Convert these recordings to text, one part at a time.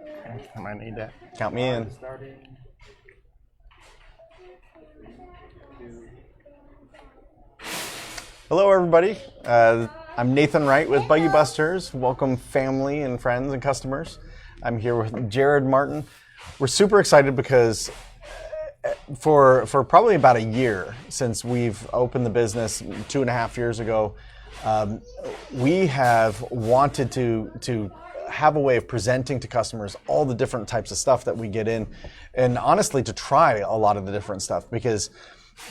I might need that. Count me in. Hello, everybody. I'm Nathan Wright with Buggy Busters. Welcome, family and friends and customers. I'm here with Jared Martin. We're super excited because for probably about a year since we've opened the business 2.5 years ago, we have wanted to have a way of presenting to customers all the different types of stuff that we get in, and honestly to try a lot of the different stuff, because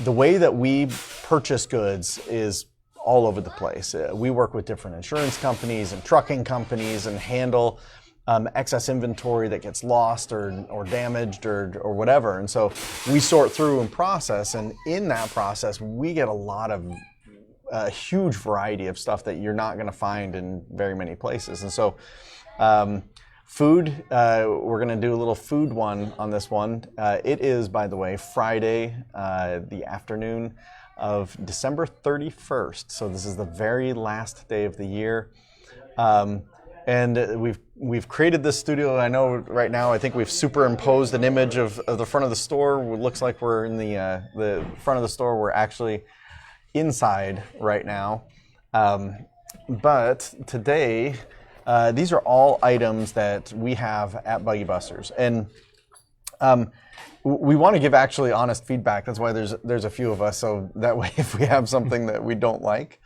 the way that we purchase goods is all over the place. We work with different insurance companies and trucking companies and handle excess inventory that gets lost or damaged or whatever. And so we sort through and process, and in that process, we get a huge variety of stuff that you're not going to find in very many places. And so food, we're going to do a little food one on this one. It is, by the way, Friday, the afternoon of December 31st. So this is the very last day of the year. And we've created this studio. I know right now, I think we've superimposed an image of the front of the store. It looks like we're in the front of the store. We're actually inside right now. But today, these are all items that we have at Buggy Busters. And we want to give actually honest feedback. That's why there's a few of us. So that way, if we have something that we don't like,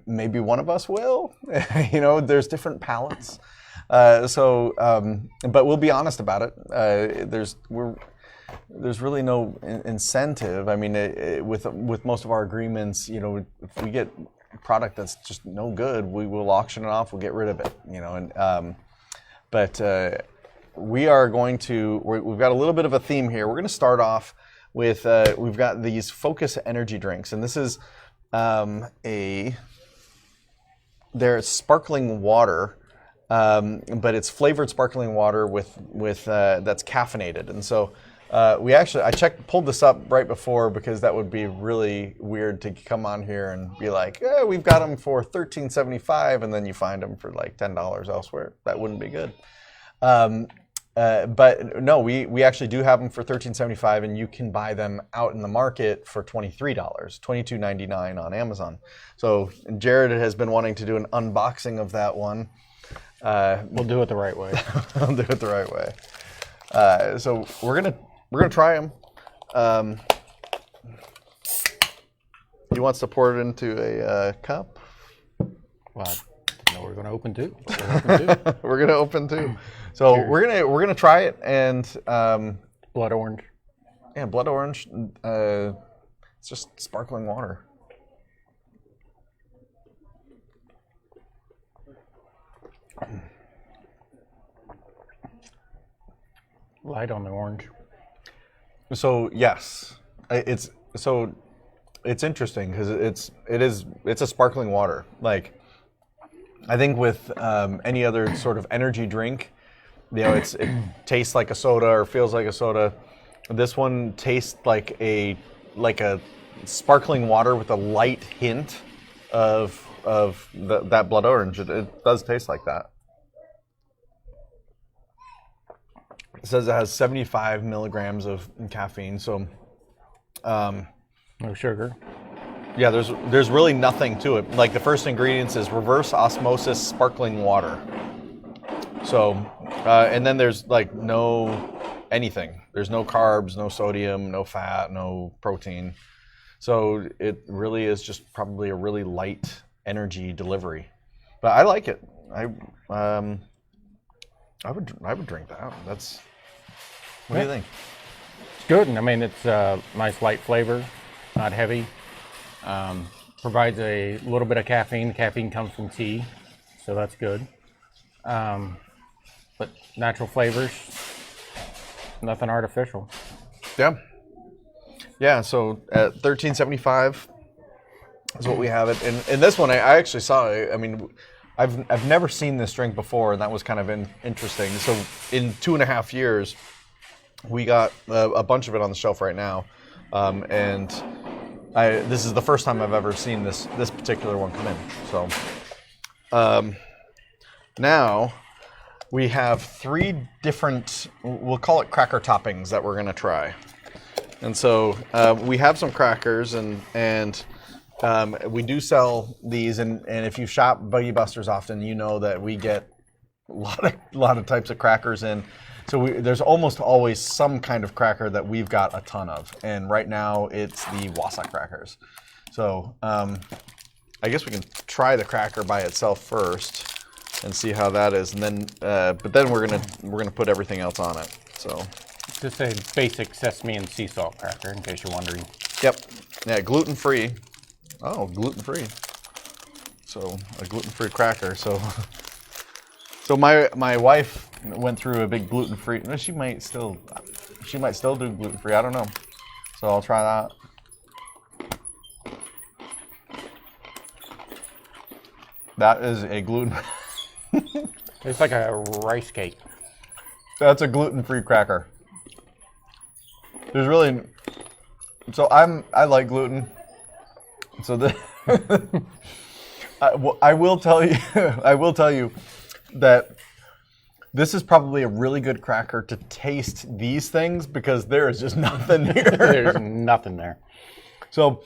maybe one of us will. You know, there's different palettes. But we'll be honest about it. There's really no incentive. I mean, with most of our agreements, you know, if we get a product that's just no good, we will auction it off. We'll get rid of it. You know, and we are going to. We've got a little bit of a theme here. We're going to start off with. We've got these Focus energy drinks, and this is they're sparkling water. But it's flavored sparkling water with that's caffeinated, and so I pulled this up right before, because that would be really weird to come on here and be like, we've got them for $13.75, and then you find them for like $10 elsewhere. That wouldn't be good. But no, we actually do have them for $13.75, and you can buy them out in the market for $23, $22.99 on Amazon. So Jared has been wanting to do an unboxing of that one. We'll do it the right way. We'll do it the right way. So we're gonna try them. He wants to pour it into a cup. Well, I know we're going to open two. We're gonna open two. So cheers. we're gonna try it, and blood orange. Yeah, blood orange. It's just sparkling water. Light on the orange. So yes, it's interesting because it's a sparkling water. Like, I think with any other sort of energy drink, you know, it tastes like a soda or feels like a soda. This one tastes like a sparkling water with a light hint of that blood orange. It does taste like that. It says it has 75 milligrams of caffeine, so no sugar. Yeah, there's really nothing to it. Like, the first ingredients is reverse osmosis sparkling water. So, and then there's like no anything. There's no carbs, no sodium, no fat, no protein. So it really is just probably a really light energy delivery. But I like it. I would drink that. What do you think? It's good. I mean, it's a nice light flavor, not heavy. Provides a little bit of caffeine. Caffeine comes from tea, so that's good. But natural flavors, nothing artificial. Yeah. Yeah, so at $13.75 is what we have it. And this one, I actually saw it. I mean, I've never seen this drink before, and that was kind of interesting. So in 2.5 years, we got a bunch of it on the shelf right now. And this is the first time I've ever seen this particular one come in. So now we have 3 different, we'll call it cracker toppings that we're going to try. And so we have some crackers, and we do sell these. And if you shop Buggy Busters often, you know that we get a lot of types of crackers in. So there's almost always some kind of cracker that we've got a ton of. And right now it's the Wausau crackers. So I guess we can try the cracker by itself first and see how that is, and then but then we're gonna put everything else on it. So just a basic sesame and sea salt cracker, in case you're wondering. Yep. Yeah, gluten-free. Oh, gluten-free. So a gluten-free cracker. So my wife went through a big gluten-free. She might still do gluten-free. I don't know. So I'll try that. That is a gluten. It's like a rice cake. That's a gluten-free cracker. There's really, so I like gluten. So I will tell you, that this is probably a really good cracker to taste these things, because there is just nothing here. There's nothing there. So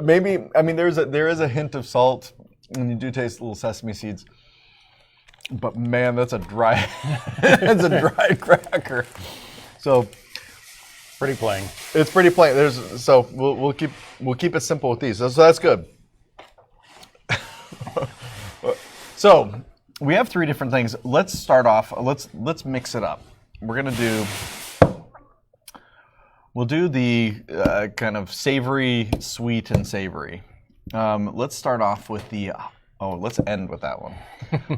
maybe, I mean, there is a hint of salt, and you do taste little sesame seeds. But man, that's a dry, that's a dry cracker. So pretty plain. It's pretty plain. So we'll keep it simple with these. So that's good. So we have 3 different things. Let's start off. Let's mix it up. We'll do the kind of savory, sweet, and savory. Let's start off with the. Oh, let's end with that one.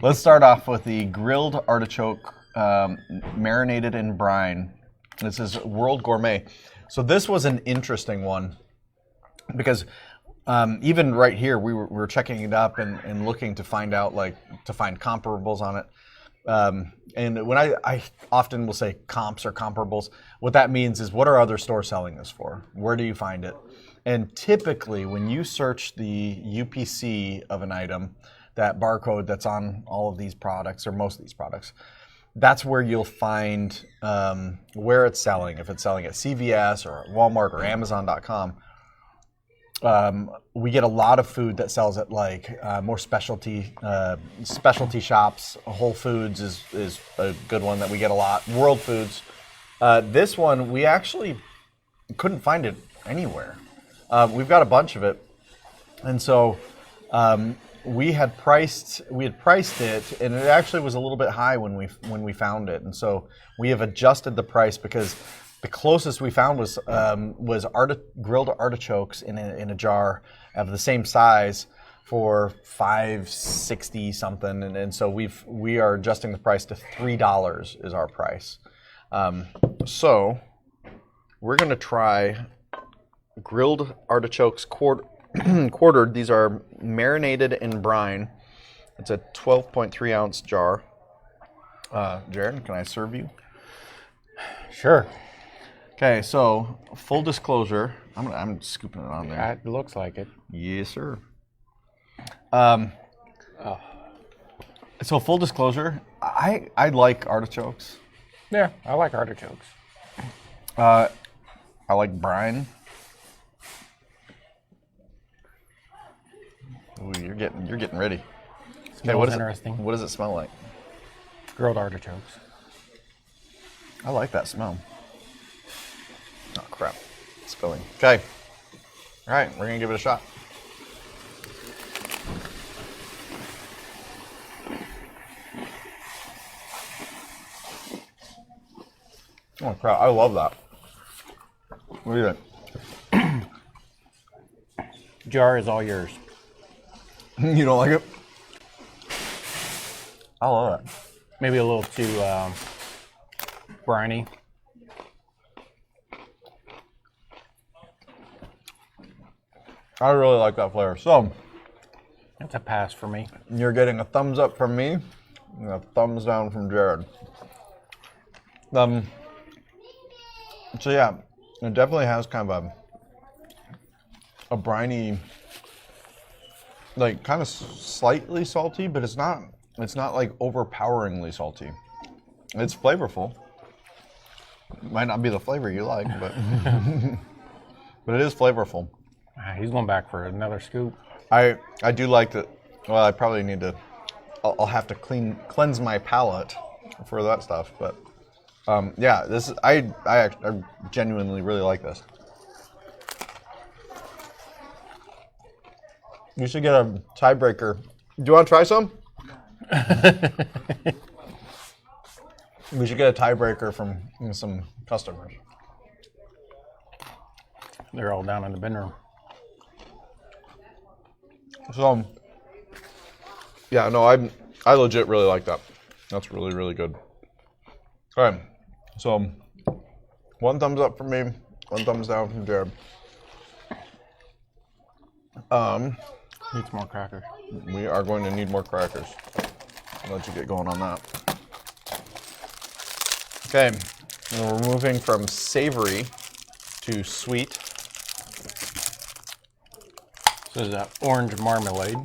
Let's start off with the grilled artichoke marinated in brine. This is World Gourmet. So this was an interesting one, because even right here we were checking it up and looking to find out, to find comparables on it. And when I often will say comps or comparables, what that means is, what are other stores selling this for? Where do you find it? And typically, when you search the UPC of an item, that barcode that's on all of these products, or most of these products, that's where you'll find where it's selling. If it's selling at CVS or Walmart or Amazon.com, we get a lot of food that sells at more specialty shops. Whole Foods is a good one that we get a lot. World Foods. This one, we actually couldn't find it anywhere. We've got a bunch of it, and so we had priced it, and it actually was a little bit high when we found it, and so we have adjusted the price, because the closest we found was grilled artichokes in a jar of the same size for $5.60 something, and so we are adjusting the price to $3 is our price. So we're gonna try grilled artichokes quartered. These are marinated in brine. It's a 12.3 ounce jar. Jared, can I serve you? Sure. Okay, so full disclosure, I'm scooping it on there. It looks like it. Yes, sir. So full disclosure, I like artichokes. Yeah, I like artichokes. I like brine. Ooh, you're getting ready. Okay, what does it smell like? Grilled artichokes. I like that smell. Oh crap, it's spilling. Okay. All right, we're gonna give it a shot. Oh crap, I love that. What do you think? Jar is all yours. You don't like it? I love it. Maybe a little too briny. I really like that flavor. So, That's a pass for me. you're getting a thumbs up from me and a thumbs down from Jared. So yeah, it definitely has kind of a briny, kind of slightly salty, but it's not like overpoweringly salty. It's flavorful. Might not be the flavor you like, but but it is flavorful. He's going back for another scoop. I do like that. Well, I probably need to. I'll have to cleanse my palate for that stuff. But yeah, this is I genuinely really like this. You should get a tiebreaker. Do you want to try some? We should get a tiebreaker from some customers. They're all down in the bin room. So, yeah, no, I legit really like that. That's really, really good. All right, so 1 thumbs up from me, 1 thumbs down from Jared. Need some more crackers. We are going to need more crackers. I'll let you get going on that. Okay, and we're moving from savory to sweet. This is orange marmalade.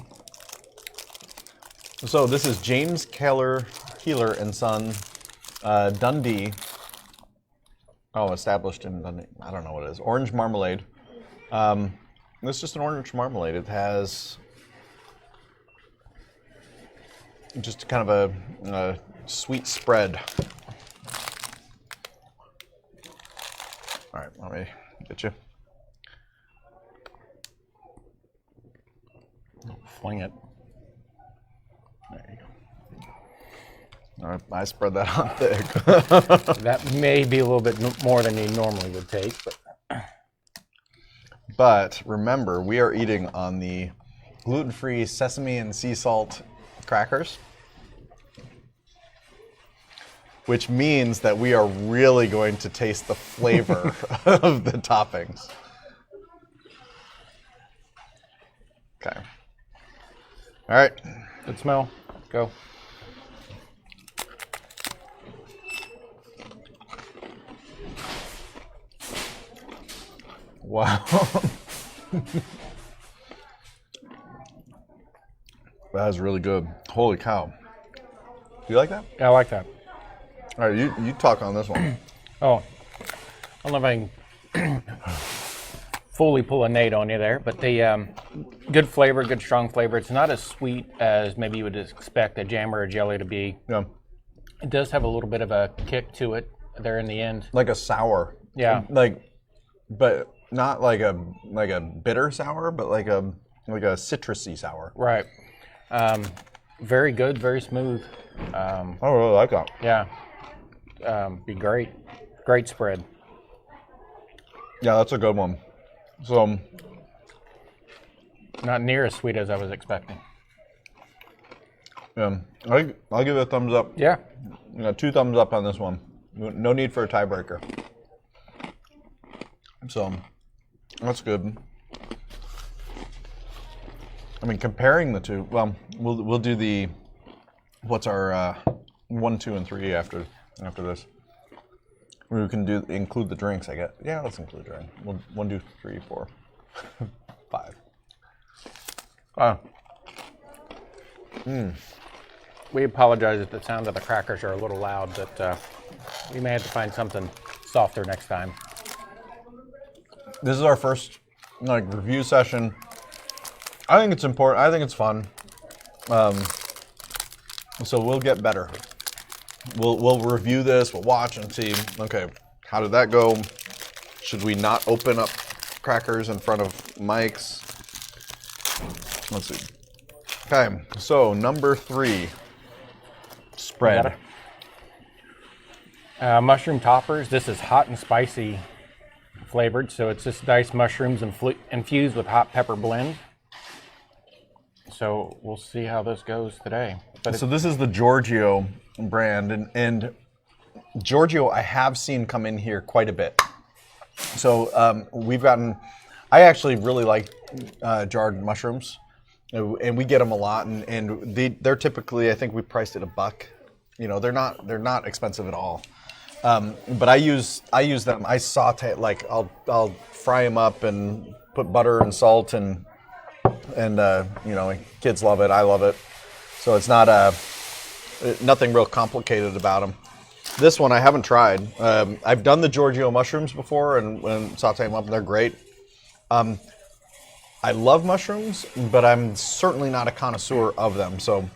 So this is 𝐁𝐔𝐆𝐆𝐘𝐿 and Son, Dundee. Oh, established in Dundee. I don't know what it is. Orange marmalade. It's just an orange marmalade. It has just kind of a sweet spread. All right, let me get you. Fling it. There you go. All right, I spread that on thick. That may be a little bit more than you normally would take, But remember, we are eating on the gluten-free sesame and sea salt crackers, which means that we are really going to taste the flavor of the toppings. Okay. All right. good smell. Go. Wow. That is really good. Holy cow. Do you like that? Yeah, I like that. All right, you talk on this one. Oh, I don't know if I can fully pull a Nate on you there, but the good flavor, good strong flavor. It's not as sweet as maybe you would expect a jam or a jelly to be. Yeah. It does have a little bit of a kick to it there in the end. Like a sour. Yeah. But not like a bitter sour, but like a citrusy sour. Right. Very good, very smooth. I really like that. Yeah. Be great. Great spread. Yeah, that's a good one. So, Not near as sweet as I was expecting. yeah, I'll give it a thumbs up. Yeah. 2 thumbs up on this one. No need for a tiebreaker. So, that's good. I mean, comparing the two, well, we'll do the, what's our 1, 2, and 3 after this. We can include the drinks, I guess. Yeah, let's include the drink. 1, 2, 3, 4, 5. We apologize if the sound of the crackers are a little loud, but we may have to find something softer next time. This is our first review session. I think it's important. I think it's fun. So we'll get better. We'll review this. We'll watch and see. Okay, how did that go? Should we not open up crackers in front of mics? Let's see. Okay, so number 3, spread. Mushroom toppers. This is hot and spicy flavored, so it's just diced mushrooms infused with hot pepper blend. So we'll see how this goes today. But So this is the Giorgio brand, and Giorgio I have seen come in here quite a bit. So we've gotten, I actually really like jarred mushrooms, and we get them a lot, and they're typically, I think we priced it $1. You know, they're not expensive at all. But I use them. I saute, like I'll fry them up and put butter and salt and you know, kids love it. I love it. So it's not nothing real complicated about them. This one I haven't tried. I've done the 𝐁𝐔𝐆𝐆𝐘𝐁𝐔𝐒 mushrooms before and saute them up, and they're great. I love mushrooms, but I'm certainly not a connoisseur of them. So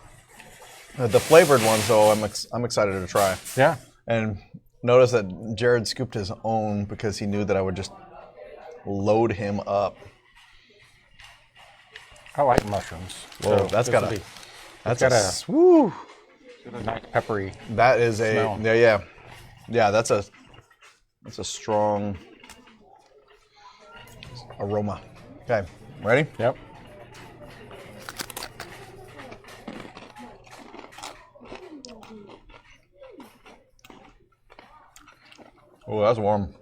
the flavored ones, though, I'm excited to try. Yeah. And notice that Jared scooped his own because he knew that I would just load him up. I like mushrooms. Whoa, so that's got a nice peppery. That is smell. Yeah. That's a strong aroma. Okay, ready? Yep. Oh, that's warm.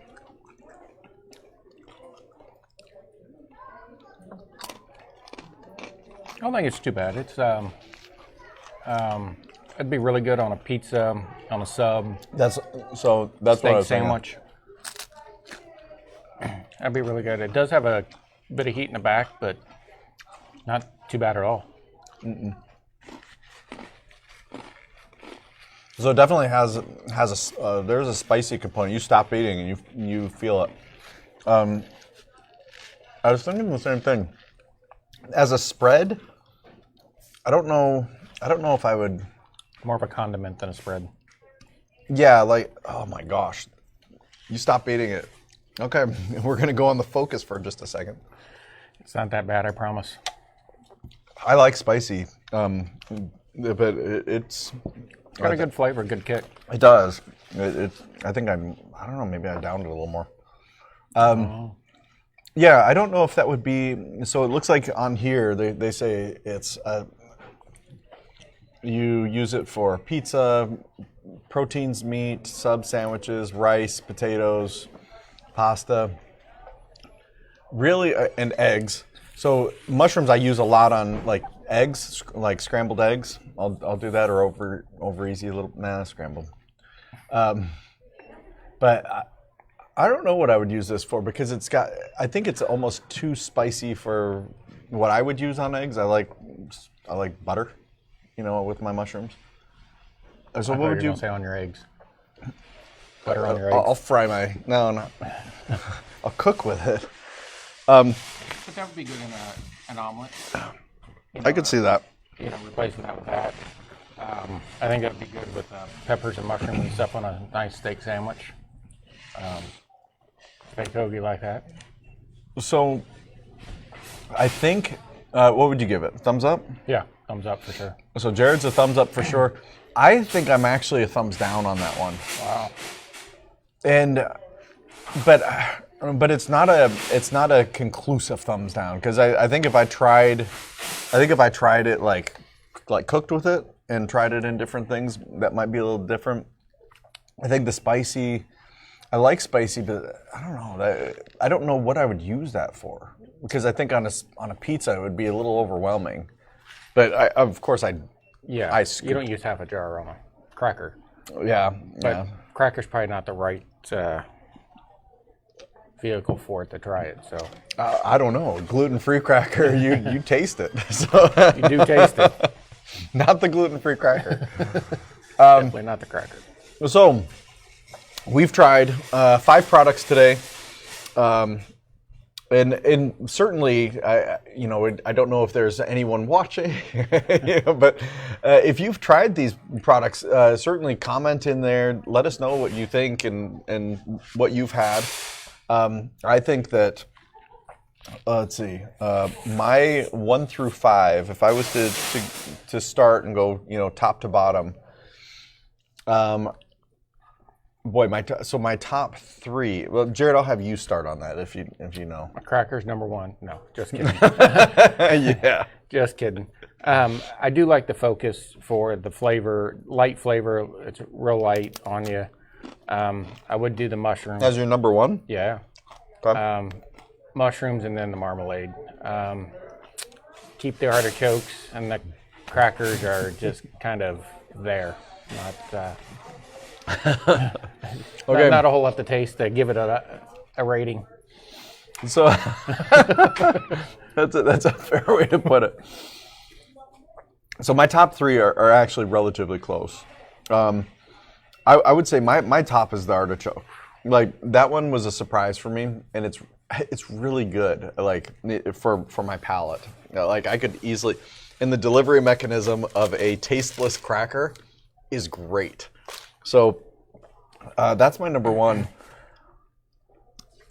I don't think it's too bad. It's it'd be really good on a pizza, on a sub, That's what I steak was thinking. sandwich. That'd be really good. It does have a bit of heat in the back, but not too bad at all. So it definitely has there's a spicy component. You stop eating and you feel it. I was thinking the same thing. As a spread, I don't know if I would. More of a condiment than a spread. Yeah, like, oh my gosh, you stop eating it. Okay, we're gonna go on the focus for just a second. It's not that bad, I promise. I like spicy, but it's Got a good flavor, good kick. It does. I think I don't know. Maybe I downed it a little more. Yeah, I don't know if that would be. So it looks like on here they say it's you use it for pizza, proteins, meat, sub sandwiches, rice, potatoes, pasta. Really, and eggs. So mushrooms I use a lot on like eggs, like scrambled eggs. I'll do that, or over easy a little scrambled. But I don't know what I would use this for because I think it's almost too spicy for what I would use on eggs. I like butter, with my mushrooms. So what would you say on your eggs? Butter on your eggs. I'll fry no. I'll cook with it. But that would be good in an omelet. I could see that. Replacing that with that. I think that would be good with peppers and mushrooms and stuff on a nice steak sandwich. Steak hoagie like that. So, I think, what would you give it? Thumbs up? Yeah, thumbs up for sure. So Jared's a thumbs up for sure. I think I'm actually a thumbs down on that one. Wow. But it's not a conclusive thumbs down because I think if I tried it like cooked with it and tried it in different things, that might be a little different. I think the spicy, I like spicy, but I don't know. I don't know what I would use that for because I think on a pizza it would be a little overwhelming. But of course you don't use half a jar on a cracker. Yeah, but cracker's probably not the right vehicle for it to try it. So I don't know. Gluten-free cracker, you taste it. So you do taste it. Not the gluten-free cracker. Definitely not the cracker. So we've tried 5 products today, and certainly I don't know if there's anyone watching, but if you've tried these products, certainly comment in there. Let us know what you think and what you've had. I think that, let's see, my 1 through 5, if I was to start and go, top to bottom, my top 3, well, Jared, I'll have you start on that if you know. Crackers number 1. No, just kidding. Yeah. Just kidding. I do like the focus for the flavor, light flavor. It's real light on you. I would do the mushrooms. As your number 1? Yeah. Okay. Mushrooms and then the marmalade. Keep the artichokes and the crackers are just kind of there. Not a whole lot to taste to give it a rating. So that's a fair way to put it. So my top 3 are actually relatively close. I would say my top is the artichoke. Like that one was a surprise for me, and it's really good. Like for my palate, like I could easily, and the delivery mechanism of a tasteless cracker is great. So that's my number one.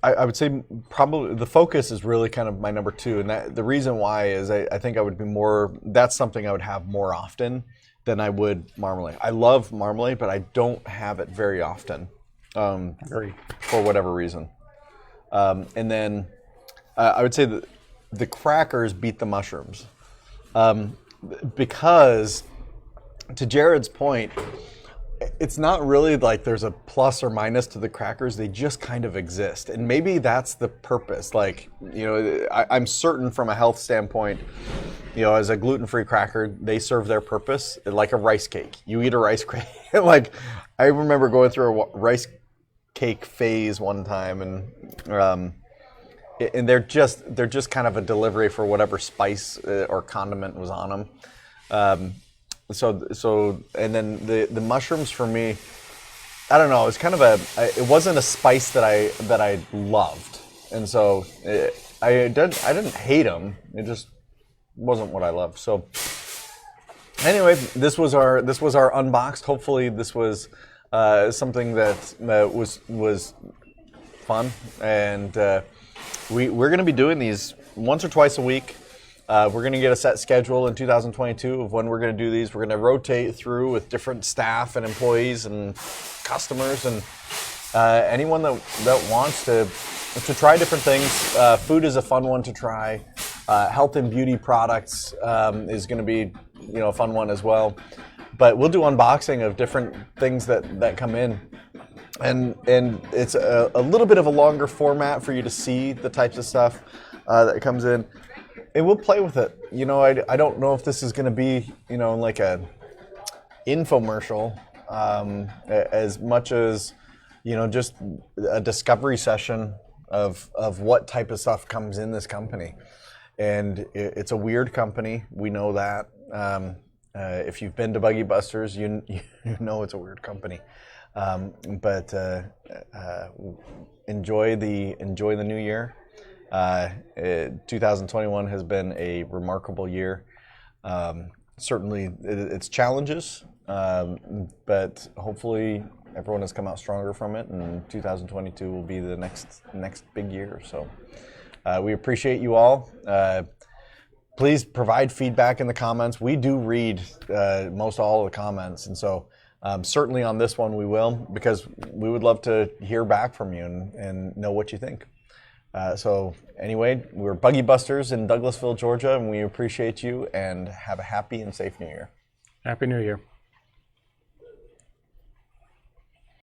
I would say probably the focus is really kind of my number two, and the reason why is I think I would be more. That's something I would have more often than I would marmalade. I love marmalade, but I don't have it very often for whatever reason. And then I would say the crackers beat the mushrooms because, to Jared's point, it's not really like there's a plus or minus to the crackers. They just kind of exist. And maybe that's the purpose. Like, you know, I'm certain from a health standpoint, you know, as a gluten-free cracker, they serve their purpose like a rice cake. You eat a rice cake. Like, I remember going through a rice cake phase one time, and they're just kind of a delivery for whatever spice or condiment was on them. So and then the mushrooms for me, I don't know. It's kind of it wasn't a spice that I loved, and so I didn't hate them. It just wasn't what I loved. So anyway, this was our unboxed. Hopefully, this was something that was fun, and we're going to be doing these once or twice a week. We're going to get a set schedule in 2022 of when we're going to do these. We're going to rotate through with different staff and employees and customers and anyone that wants to try different things. Food is a fun one to try. Health and beauty products is going to be, you know, a fun one as well. But we'll do unboxing of different things that come in. And it's a little bit of a longer format for you to see the types of stuff that comes in. And we'll play with it. You know, I don't know if this is going to be, you know, like a infomercial as much as, you know, just a discovery session of what type of stuff comes in this company. And it's a weird company. We know that. If you've been to Buggy Busters, you know it's a weird company. But enjoy the new year. 2021 has been a remarkable year. Certainly, it's challenges, but hopefully everyone has come out stronger from it, and 2022 will be the next big year. So we appreciate you all. Please provide feedback in the comments. We do read most all of the comments, and so certainly on this one we will, because we would love to hear back from you and know what you think. So anyway, we're Buggy Busters in Douglasville, Georgia, and we appreciate you, and have a happy and safe New Year. Happy New Year.